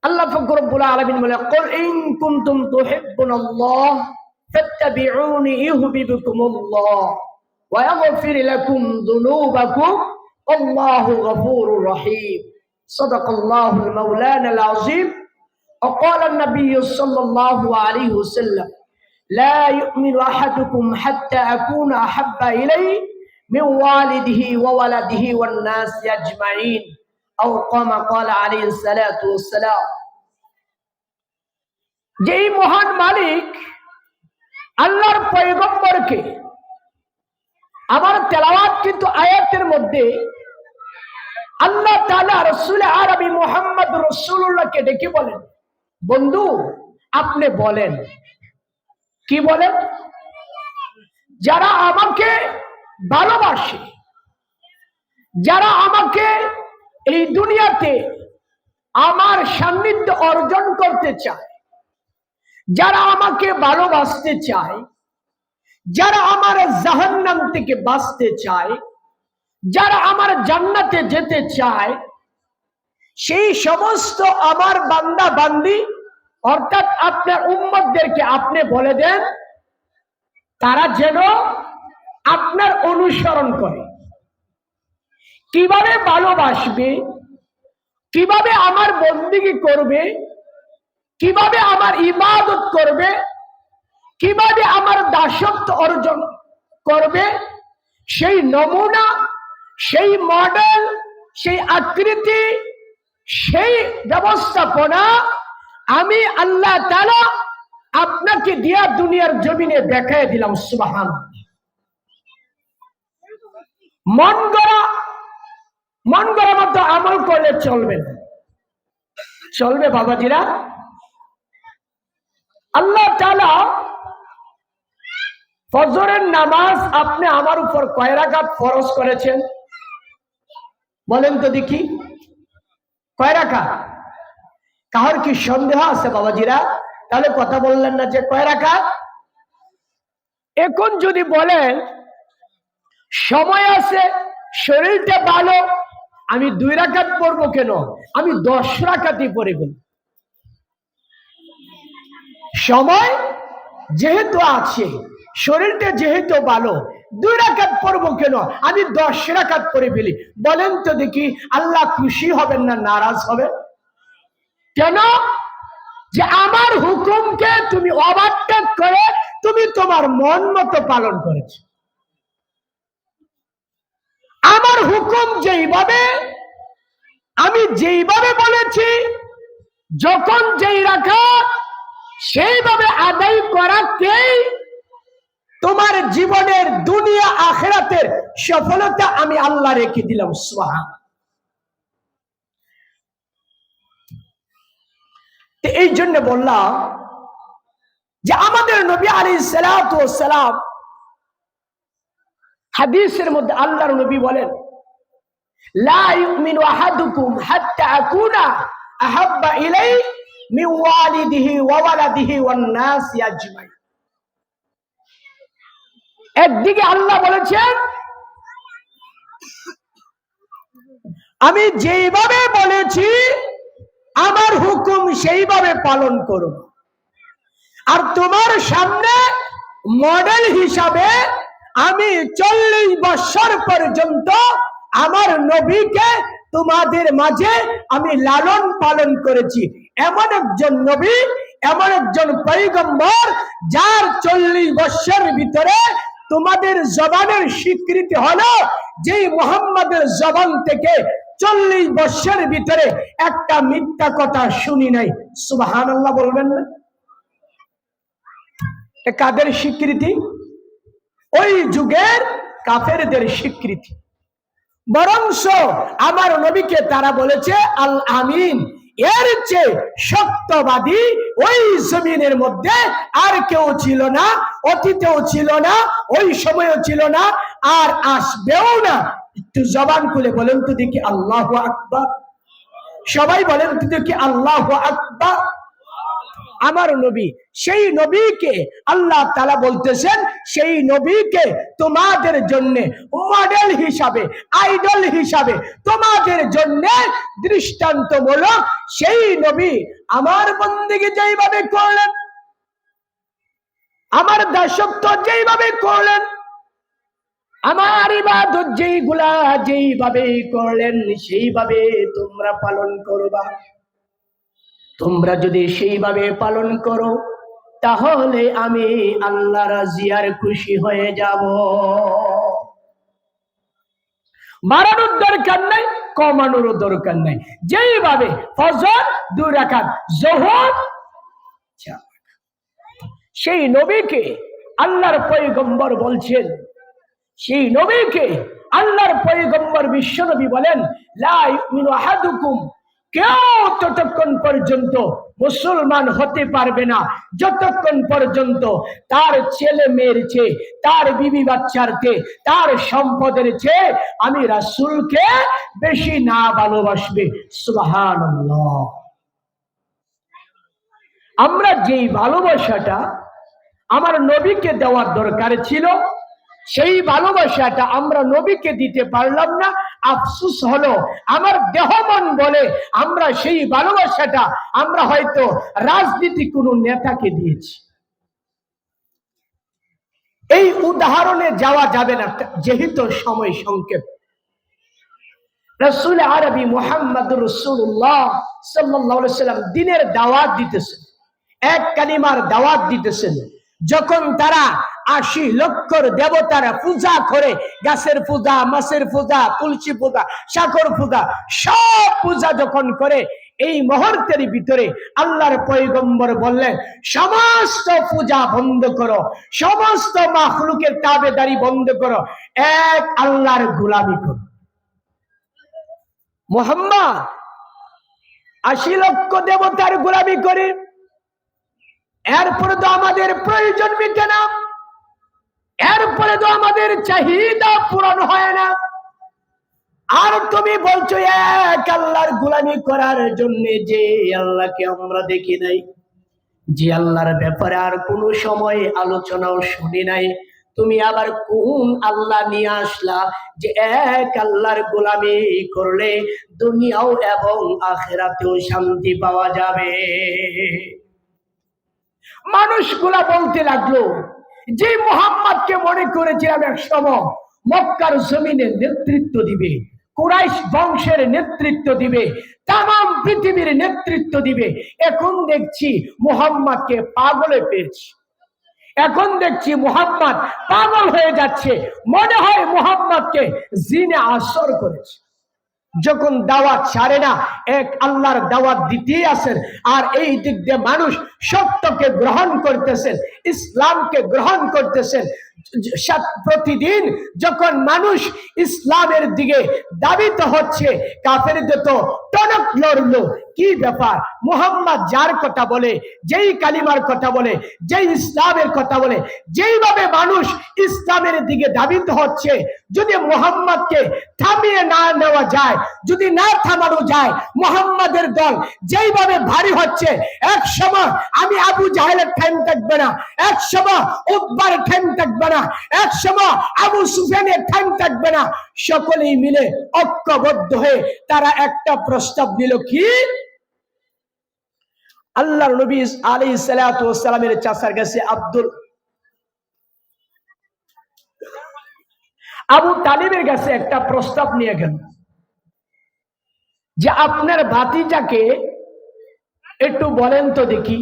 আল্লাহ পাক রব্বুল আলামিন বলে, কুল ইন কুনতুম তুহিব্বুনাল্লাহ ফাত্তাবিউনি ইউহিব্বুকুমুল্লাহ ওয়া ইয়াগফির লাকুম যুনুবাকুম আল্লাহু গফুরুর রহিম। সাদাকাল্লাহুল মাওলানাল আযীম। وقال النبي صلى الله عليه وسلم لا يؤمن أحدكم حتى أكون أحب إليه من والده وولده والناس أجمعين أو كما قال عليه الصلاة والسلام। যেই মহান মালিক আল্লাহর পয়গম্বরকে, আমার তেলাওয়াত কিন্তু আয়াতের মধ্যে আল্লাহ তাআলা রাসূল আরবি মুহাম্মদ রাসূলুল্লাহকে ডেকে বলেন, বন্ধু আপনি বলেন। কি বলেন? যারা আমাকে ভালোবাসে, যারা আমাকে এই দুনিয়াতে আমার সান্নিধ্য অর্জন করতে চায়, যারা আমাকে ভালোবাসতে চায়, যারা আমার জাহান্নাম থেকে বাঁচতে চায়, যারা আমার জান্নাতে যেতে চায়, সেই সমস্ত আমার বান্দা বান্দি অর্থাৎ আপনার উম্মতদেরকে আপনি বলে দেন তারা যেন আপনার অনুসরণ করে। কিভাবে ভালোবাসবে, কিভাবে আমার বন্দেগী করবে, কিভাবে আমার ইবাদত করবে, কিভাবে আমার দাসত্ব অর্জন করবে, সেই নমুনা, সেই মডেল, সেই আকৃতি, সেই ব্যবস্থাপনা আমি আল্লাহ তাআলা আপনাকে দিয়া দুনিয়ার জমিনে দেখায় দিলাম। সুবহানাল্লাহ। মন গড়া মতো আমল করলে চলবে না। চলবে বাবাজিরা? আল্লাহ তাআলা ফজরের নামাজ আপনি আমার উপর কয় রাকাত ফরজ করেছেন বলেন তো দেখি? কয় রাকাত? কার কি সন্দেহ আছে বাবাজিরা? তাহলে কথা বললেন না যে কয় রাকাত? এখন যদি বলেন সময় আছে, শরীরটা ভালো, আমি 2 রাকাত পড়বো কেন, আমি 10 রাকাতই পড়ে গেল। সময় যেহেতু আছে, শরীরটা যেহেতু ভালো, 2 রাকাত পড়বো কেন, আমি 10 রাকাত পড়ে ফেলি। বলেন তো দেখি আল্লাহ খুশি হবেন না নারাজ হবে? কেন? যে আমার হুকুমকে তুমি ওভারটেক করে তুমি তোমার মন মতো পালন করেছ। আমার হুকুম যেইভাবে, আমি যেইভাবে বলেছি, যখন যেই রাকাত সেইভাবে আদায় করাকেই তোমার জীবনের দুনিয়া আখিরাতের সফলতা আমি আল্লাহ রেখে দিলাম। সুবহানাল্লাহ। এই জন্য বললাম যে আমাদের নবী আলাইহিস সালাতু ওয়াস সালাম হাদিসের মধ্যে আল্লাহর নবী বলেন, লা ইউমিনু আহাদুকুম হাত্তা আকুনা আহাব্বা ইলাইহি মিন ওয়ালিদিহি ওয়া ওয়ালাদিহি ওয়ান নাসি আজমাইন। একদিকে আল্লাহ বলেছেন আমি যেইভাবে বলেছি আমার হুকুম সেইভাবে পালন করো, আর তোমার সামনে মডেল হিসাবে আমি 40 বছর পর্যন্ত আমার নবীকে তোমাদের মাঝে আমি লালন পালন করেছি। এমন একজন নবী, এমন একজন পয়গম্বর যার 40 বছরের ভিতরে তোমাদের জবানের স্বীকৃতি হলো যে মুহাম্মাদের জবান থেকে 40 বছরের ভিতরে একটা মিথ্যা কথা শুনি নাই। সুবহানাল্লাহ বলবেন না? কাদের স্বীকৃতি? ওই যুগের কাফেরদের স্বীকৃতি। বরংস আমার নবীকে তারা বলেছে আল আমিন। এর চেয়ে সত্যবাদী ওই জমিনের মধ্যে আর কেউ ছিল না, অতীতেও ছিল না, ওই সময়ও ছিল না, আর আসবেও না। একটু জবান খুলে বলেন তো দেখি আল্লাহু আকবার। সবাই বলেন তো দেখি আল্লাহু আকবার। আমার নবী, সেই নবীকে আল্লাহ তাআলা বলতেছেন সেই নবীকে তোমাদের জন্য মডেল হিসাবে, আইডল হিসাবে, তোমাদের জন্য দৃষ্টান্তমূলক সেই নবী আমার বন্দেগী যেইভাবে করলেন, আমার দাসত্ব যেইভাবে করলেন, আমার ইবাদত যেইভাবে করলেন, সেইভাবে তোমরা পালন করবা। তোমরা যদি সেইভাবে পালন করো তাহলে আমি আল্লাহ রাজি আর খুশি হয়ে যাব। বাড়ানোর দরকার নাই, কমানোর দরকার নাই। যেইভাবে ফজর 2 রাকাত, যোহর 4 রাকাত, সেই নবীকে আল্লাহর পয়গম্বর বলছেন, সেই নবীকে আল্লাহর পয়গম্বর বিশ্বনবী বলেন, লা ইউমিনু আহাদুকুম, কেউ ততক্ষণ পর্যন্ত মুসলমান হতে পারবে না যতক্ষণ পর্যন্ত তার ছেলে মেয়ের চেয়ে, তার বিবি বাচ্চার চেয়ে, তার সম্পদের চেয়ে আমি রাসূলকে বেশি না ভালোবাসবে। সুবহানাল্লাহ। আমরা যেই ভালোবাসাটা আমার নবীকে দেওয়ার দরকার ছিল, সেই ভালোবাসাটা আমরা নবীকে দিতে পারলাম না। আফসোস হলো, আমার দেহ মন বলে আমরা সেই ভালোবাসাটা আমরা হয়তো রাজনীতি কোনো নেতাকে দিয়েছি। এই উদাহরণে যাওয়া যাবে না যেহেতু সময় সংক্ষেপ। রাসূল আরবি মুহাম্মদুর রাসূলুল্লাহ সাল্লাল্লাহু আলাইহি সাল্লাম দ্বীনের দাওয়াত দিতেছেন, এক কালিমার দাওয়াত দিতেছেন। যখন তারা 80 লক্ষর দেবতার পূজা করে, গাছের পূজা, মাছের পূজা, তুলসী পূজা, সাগর পূজা, সব পূজা যখন করে, এই মুহূর্তের ভিতরে আল্লাহর পয়গম্বর বললেন, সমস্ত পূজা বন্ধ করো, সমস্ত মাখলুকের তাবেদারি বন্ধ করো, এক আল্লাহর গোলামি করো। মুহাম্মদ 80 লক্ষ দেবতার গোলামি করে, এরপরে তো আমাদের প্রয়োজন মিটে না, এরপরে তো আমাদের চাহিদা পূরণ হয় না, আর তুমি বলছো এক আল্লাহর গোলামি করার জন্য, যে আল্লাহকে আমরা দেখি নাই, যে আল্লাহর ব্যাপারে আর কোনো সময় আলোচনাও শুনি নাই, তুমি আবার কোন আল্লাহ নিয়ে আসলা যে এক আল্লাহর গোলামি করলে দুনিয়াও এবং আখিরাতেও শান্তি পাওয়া যাবে? মানুষগুলা বলতে লাগলো, যে মুহাম্মদকে মনে করেছিলাম এক সময় মক্কার জমিনের নেতৃত্ব দিবে, কুরাইশ বংশের নেতৃত্ব দিবে, তামাম পৃথিবীর নেতৃত্ব দিবে, এখন দেখছি মুহাম্মদকে পাগলে পেয়েছি। এখন দেখছি মুহাম্মদ পাগল হয়ে যাচ্ছে, মনে হয় মুহাম্মদকে জিনে আসর করেছে। যখন দাওয়াত ছাড়ে না, এক আল্লাহর দাওয়াত দিতেই আছেন, আর এই দিক দিয়ে মানুষ সত্যকে গ্রহণ করতেছেন, ইসলামকে গ্রহণ করতেছেন। প্রতিদিন যখন মানুষ ইসলামের দিকে দাবিত হচ্ছে, কাফেরদের তো টনক লড়লো। কি ব্যাপার? মুহাম্মদ যার কথা বলে, যেই কালিমার কথা বলে, যেই ইসলামের কথা বলে, যেইভাবে মানুষ ইসলামের দিকে দাবিত হচ্ছে, যদি মুহাম্মদকে থামিয়ে না নেওয়া যায়, যদি না থামানো যায়, মুহাম্মদের দল যেইভাবে ভারী হচ্ছে, এক সময় আমি আবু জাহেলের ঠাইম থাকবে না, এক সময় উতবার ঠাইম থাকবে না, এক সময় আবু সুফিয়ানের ঠাইম থাকবে না। সকলেই মিলে ঐক্যবদ্ধ হয়ে তারা একটা প্রস্তাব দিল, কি? আল্লাহর নবী আলাইহিস সালাতু ওয়াস সালামের চাচার কাছে আবু তালিবের কাছে একটা প্রস্তাব নিয়ে গেল যে আপনার ভাতিজাকে একটু বলেন তো দেখি,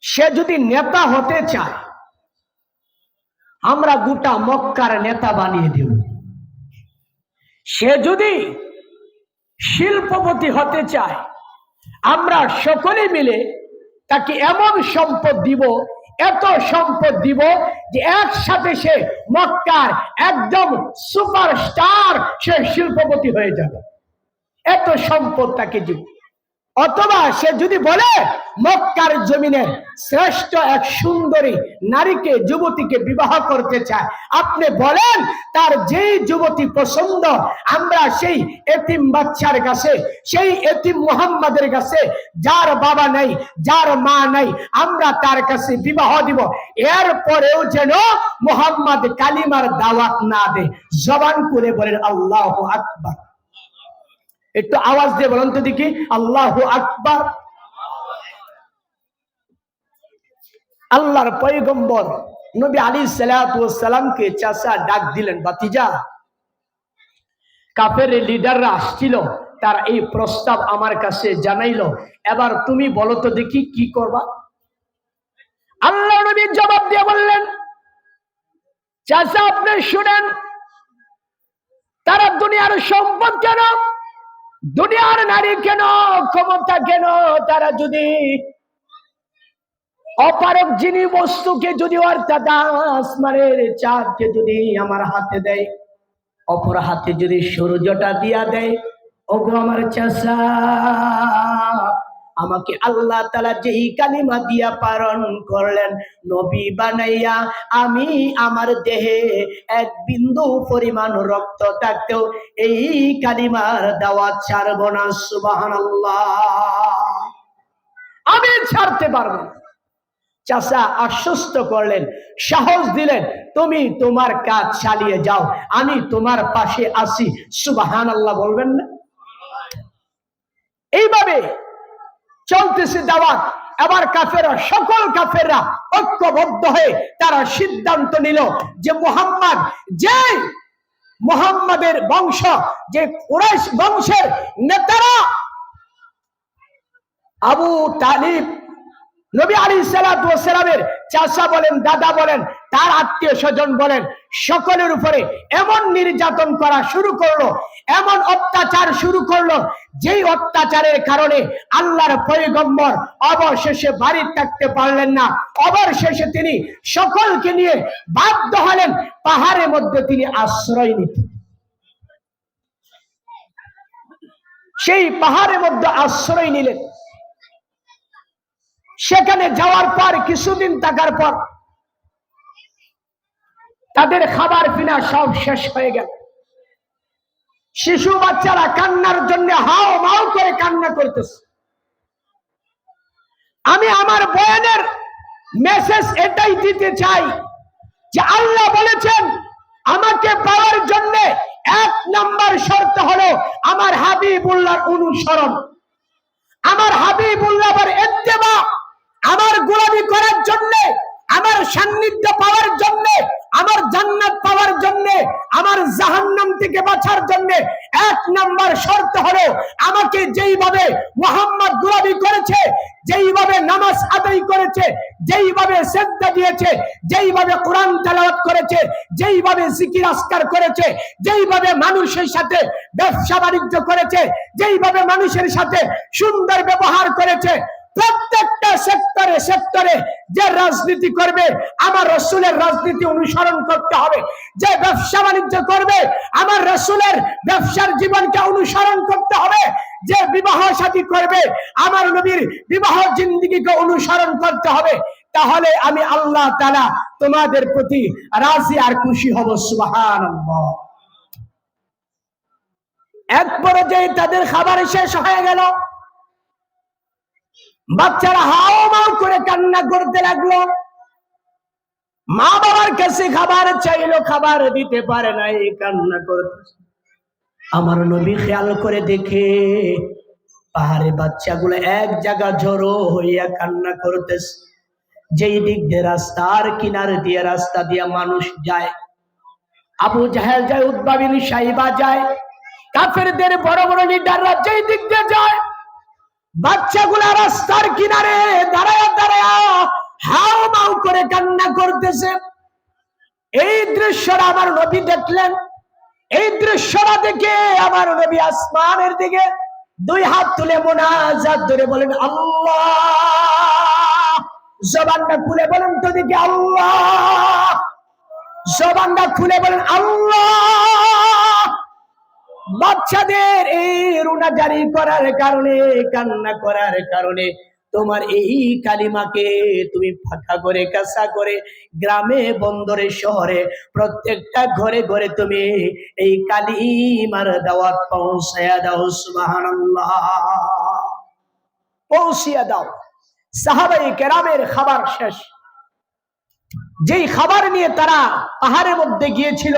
সে যদি নেতা হতে চায় আমরা গোটা মক্কার নেতা বানিয়ে দেব। সে যদি শিল্পপতি হতে চায় আমরা সকলে মিলে তাকে এমন সম্পদ দিব, এত সম্পদ দিব যে একসাথে সে মক্কার একদম সুপারস্টার, সে শিল্পপতি হয়ে যাবে। এত সম্পদ তাকে দিব। অথবা সে যদি বলে মক্কার জমিনের শ্রেষ্ঠ এক সুন্দরী নারীকে, যুবতীকে বিবাহ করতে চায়, আপনি বলেন তার যেই যুবতী পছন্দ, আমরা সেই এতিম বাচ্চার কাছে, সেই এতিম মুহাম্মাদের কাছে, যার বাবা নাই, যার মা নাই, আমরা তার কাছে বিবাহ দিব। এরপরেও যেন মুহাম্মদ কালিমার দাওয়াত না দেয়। জবান খুলে বলেন আল্লাহু আকবার। একটু আওয়াজ দিয়ে বলেন তো দেখি, আল্লাহু আকবার। আল্লাহর পয়গম্বর নবী আলাইহিস সালাতু ওয়াস সালামকে চাচা ডাক দিলেন, ভাতিজা, কাফের লিডাররা আসছিল, তার এই প্রস্তাব আমার কাছে জানাইলো, এবার তুমি বলো তো দেখি কি করবা। আল্লাহ নবী জবাব দিয়ে বললেন, চাচা আপনি শুনেন, তারা দুনিয়ার সম্পদ কেন, দুনিয়ার নারী কেন, ক্ষমতা কেন, তারা যদি অপারক যিনি বস্তুকে যদি অর্থাৎ আসমানের চাঁদকে যদি আমার হাতে দেয়, অপর হাতে যদি সূর্যটা দিয়া দেয়, ওগো আমার চাচা, আমাকে আল্লাহ তাআলা যেই কালিমা দিয়া পালন করলেন নবী বানাইয়া, আমি আমার দেহে এক বিন্দু পরিমাণ রক্ত থাকতেও এই কালিমার দাওয়াত ছাড়ব না। সুবহানাল্লাহ, আমি ছাড়তে পারবো না। চাচা আশ্বস্ত করলেন, সাহস দিলেন, তুমি তোমার কাজ চালিয়ে যাও, আমি তোমার পাশে আছি। সুবহানাল্লাহ বলবেন না? এইভাবে চলতেছে দাওয়াত। এবার কাফেররা, সকল কাফেররা ঐক্যবদ্ধ হয়ে তারা সিদ্ধান্ত নিল যে মুহাম্মদ, যে মুহাম্মাদের বংশ, যে কুরাইশ বংশের নেতারা আবু তালিব, নবী আলাইহিস সালাতু ওয়াস সালামের চাচা বলেন, দাদা বলেন, তার আত্মীয় স্বজন বলেন, সকলের উপরে এমন নির্যাতন করা শুরু করলো, এমন অত্যাচার শুরু করলো, যেই অত্যাচারের কারণে আল্লাহর পয়গম্বর অবশেষে বাড়ি থাকতে পারলেন না। অবশেষে তিনি সকলকে নিয়ে বাধ্য হলেন পাহাড়ের মধ্যে তিনি আশ্রয় নিতে। সেই পাহাড়ের মধ্যে আশ্রয় নিলেন। সেখানে যাওয়ার পর কিছুদিন থাকার পর তাদের খাবার পিনা সব শেষ হয়ে গেল। শিশু বাচ্চারা কান্নার জন্য হাও মাও করে কান্না করতেছে। আমি আমার বয়ানের মেসেজ এটাই দিতে চাই যে আল্লাহ বলেছেন আমাকে পাওয়ার জন্য এক নাম্বার শর্ত হলো আমার হাবিবুল্লাহর অনুসরণ, আমার হাবিবুল্লাহর ইত্তেবা। আমার গোলামি করার জন্য, আমার সান্নিধ্য পাওয়ার জন্য, আমার জান্নাত পাওয়ার জন্য, আমার জাহান্নাম থেকে বাঁচার জন্য এক নাম্বার শর্ত হলো আমাকে যেইভাবে মুহাম্মদ গোলামি করেছে, যেইভাবে নামাজ আদায় করেছে, যেইভাবে সিজদা দিয়েছে, যেইভাবে কোরআন তেলাওয়াত করেছে, যেইভাবে জিকির আজকার করেছে, যেইভাবে মানুষের সাথে ব্যবসা বাণিজ্য করেছে, যেইভাবে মানুষের সাথে সুন্দর ব্যবহার করেছে, প্রত্যেকটা সেক্টরে সেক্টরে যে রাজনীতি করবে আমার রাসূলের রাজনীতি অনুসরণ করতে হবে। যে ব্যবসা বাণিজ্য করবে আমার রাসূলের ব্যবসার জীবনকে অনুসরণ করতে হবে। যে বিবাহ শাদী করবে আমার নবীর বিবাহ জিন্দেগিকে অনুসরণ করতে হবে। তাহলে আমি আল্লাহ তাআলা তোমাদের প্রতি রাজি আর খুশি হব। সুবহানাল্লাহ। এক পর্যায়ে তাদের খাবার শেষ হয়ে গেল। বাচ্চারা হাও মাও করে কান্না করতে লাগলো। মা বাবার কাছে খাবার চাইলো, খাবার দিতে পারে না, এই কান্না করতেছে। আমার নবী খেয়াল করে দেখে পাহাড়ে বাচ্চাগুলো এক জায়গা জড়ো হইয়া কান্না করতেছে। যেই দিক দিয়ে রাস্তার কিনার দিয়ে, রাস্তা দিয়ে মানুষ যায়, আবু জাহেল যায়, উতবা বিন সাইবা যায়, কাফেরদের বড় বড় লিডাররা যেই দিক দিয়ে যায়, বাচ্চাগুলা রাস্তার কিনারে দাঁড়ায় দাঁড়ায় হাও মাও করে কান্না করতেছে। এই দৃশ্যটা আমার নবী দেখলেন। এই দৃশ্যটা দেখে আমার নবী আসমানের দিকে দুই হাত তুলে মুনাজাত ধরে বলেন আল্লাহ। জবানটা খুলে বলেন তো দেখি আল্লাহ। জবানটা খুলে বলেন আল্লাহ। বাচ্চাদের এই রুনাজারি করার কারণে, কান্না করার কারণে তোমার এই কালিমাকে তুমি ফাঁকা করে কাঁচা করে গ্রামে বন্দরে শহরে প্রত্যেকটা ঘরে ঘরে তুমি এই কালিমার দাওয়াত পৌঁছায়া দাও। সুবহানাল্লাহ, পৌঁছিয়া দাও। সাহাবায়ে কেরামের খাবার শেষ, যেই খাবার নিয়ে তারা পাহাড়ের মধ্যে গিয়েছিল,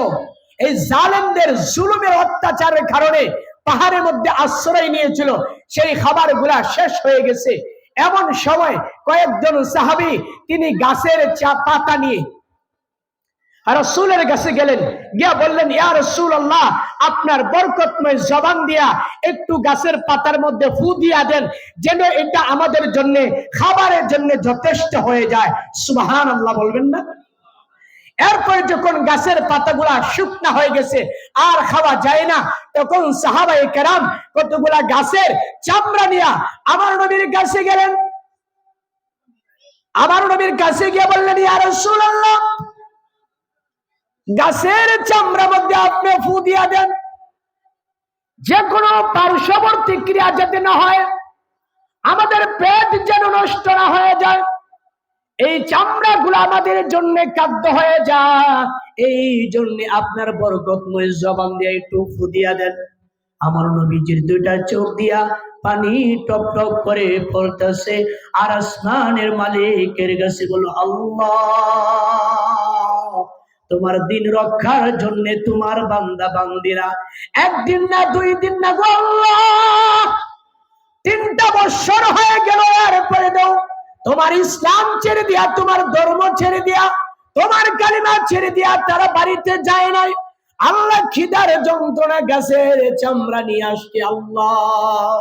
এই জালেমদের জুলুমের অত্যাচারের কারণে পাহাড়ের মধ্যে আশ্রয় নিয়েছিল, সেই খাবারগুলা শেষ হয়ে গেছে। এমন সময় কয়েকজন সাহাবী তিনি গাছের পাতা নিয়ে রাসূলের কাছে গেলেন, গিয়া বললেন, ইয়া রাসূলুল্লাহ, আপনার বরকতময় জবান দিয়া একটু গাছের পাতার মধ্যে ফু দিয়া দেন, যেন এটা আমাদের জন্য খাবারের জন্য যথেষ্ট হয়ে যায়। সুবহানাল্লাহ বলবেন না? এরপরে যখন গাছের পাতাগুলা শুকনা হয়ে গেছে, আর খাওয়া যায় না, তখন সাহাবায়ে কেরাম কতগুলা গাছের চামড়া নিয়ে আমার নবীর কাছে গেলেন। আমার নবীর কাছে গিয়ে বললেন, ইয়া রাসূলুল্লাহ, গাছের চামড়া মধ্যে আপনি ফু দিয়া দেন, যে কোনো পার্শ্ববর্তী ক্রিয়া যাতে না হয়, আমাদের পেট যেন নষ্ট না হয়ে যায়, এই চামড়া গুলো আমাদের জন্য খাদ্য হয়ে যায়, এই জন্য আপনার বরকতময় জবান দিয়ে একটু ফু দিয়া দেন। আমার নবীজির দুইটা চোখ দিয়া পানি টপ টপ করে পড়তেছে, আর আসমানের মালিকের কাছে বলো, আল্লাহ, তোমার দিন রক্ষার জন্য তোমার বান্দা বান্দিরা একদিন না দুই দিন না গো আল্লাহ 3টা বছর হয়ে গেল, এরপরে দাও তোমার ইসলাম ছেড়ে দিয়া, তোমার ধর্ম ছেড়ে দিয়া, তোমার কালিমা ছেড়ে দিয়া তারা বাড়িতে যায় নাই। আল্লাহ খিদার যন্ত্রণা গাছের চামড়া নিয়ে আসছে। আল্লাহ,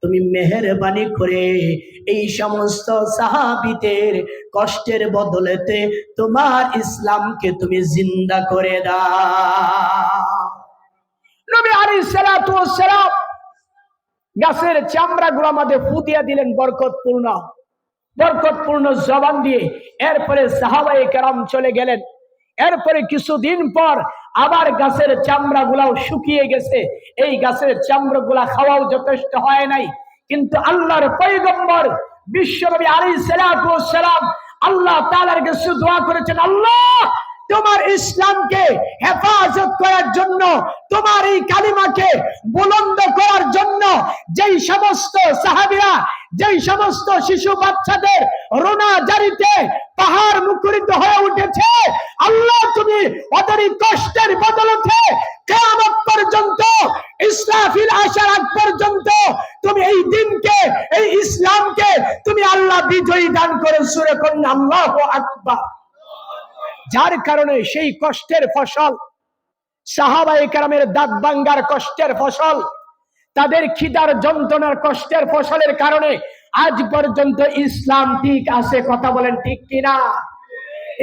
তুমি মেহেরবানি করে এই সমস্ত সাহাবীদের কষ্টের বদলেতে তোমার ইসলামকে তুমি জিন্দা করে দাও। নবী আলাইহিস সালাতু ওয়াস সালাম গাছের চামড়া গুলো আমাদের ফু দিয়া দিলেন বরকতপূর্ণ জবান দিয়ে। এরপরে সাহাবায়ে কেরাম চলে গেলেন। এরপরে কিছুদিন পর আবার গাছের চামড়া গুলাও শুকিয়ে গেছে। এই গাছের চামড়া গুলা খাওয়াও যথেষ্ট হয় নাই, কিন্তু আল্লাহর পয়গম্বর বিশ্বনবী আলাইহিস সালাতু ওয়াস সালাম আল্লাহ তাআলার কাছে দোয়া করেছেন, আল্লাহ, তোমার ইসলামকে হেফাজত করার জন্য, তোমার এই কালিমাকে বুলন্দ করার জন্য যেই সমস্ত সাহাবীরা, যেই সমস্ত শিশু বাচ্চাদের রোনা জারিতে পাহাড় মুখরিত হয়ে উঠেছে, আল্লাহ তুমি ওদের কষ্টের বদলতে কিয়ামত পর্যন্ত, ইসরাফিল আসার আগ পর্যন্ত তুমি এই দিনকে, এই ইসলামকে তুমি আল্লাহ বিজয়ী দান করে। সূরা কন্যা আল্লাহু আকবার। যার কারণে সেই কষ্টের ফসল, সাহাবায়ে কেরামের দাঁত ভাঙ্গার কষ্টের ফসল, তাদের খিদার যন্ত্রণার কষ্টের ফসলের কারণে আজ পর্যন্ত ইসলাম ঠিক আছে। কথা বলেন ঠিক কিনা?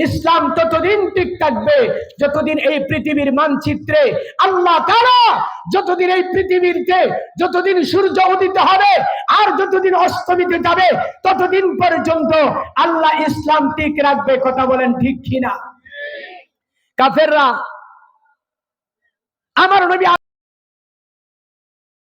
ইসলাম ততদিন ঠিক থাকবে যতদিন এই পৃথিবীর মানচিত্রে আল্লাহ তাআলা, যতদিন এই পৃথিবীতে যতদিন সূর্য উদিত হবে আর যতদিন অস্তমিত যাবে, ততদিন পর্যন্ত আল্লাহ ইসলাম ঠিক রাখবে। কথা বলেন ঠিক কিনা? কাফেররা আমার নবী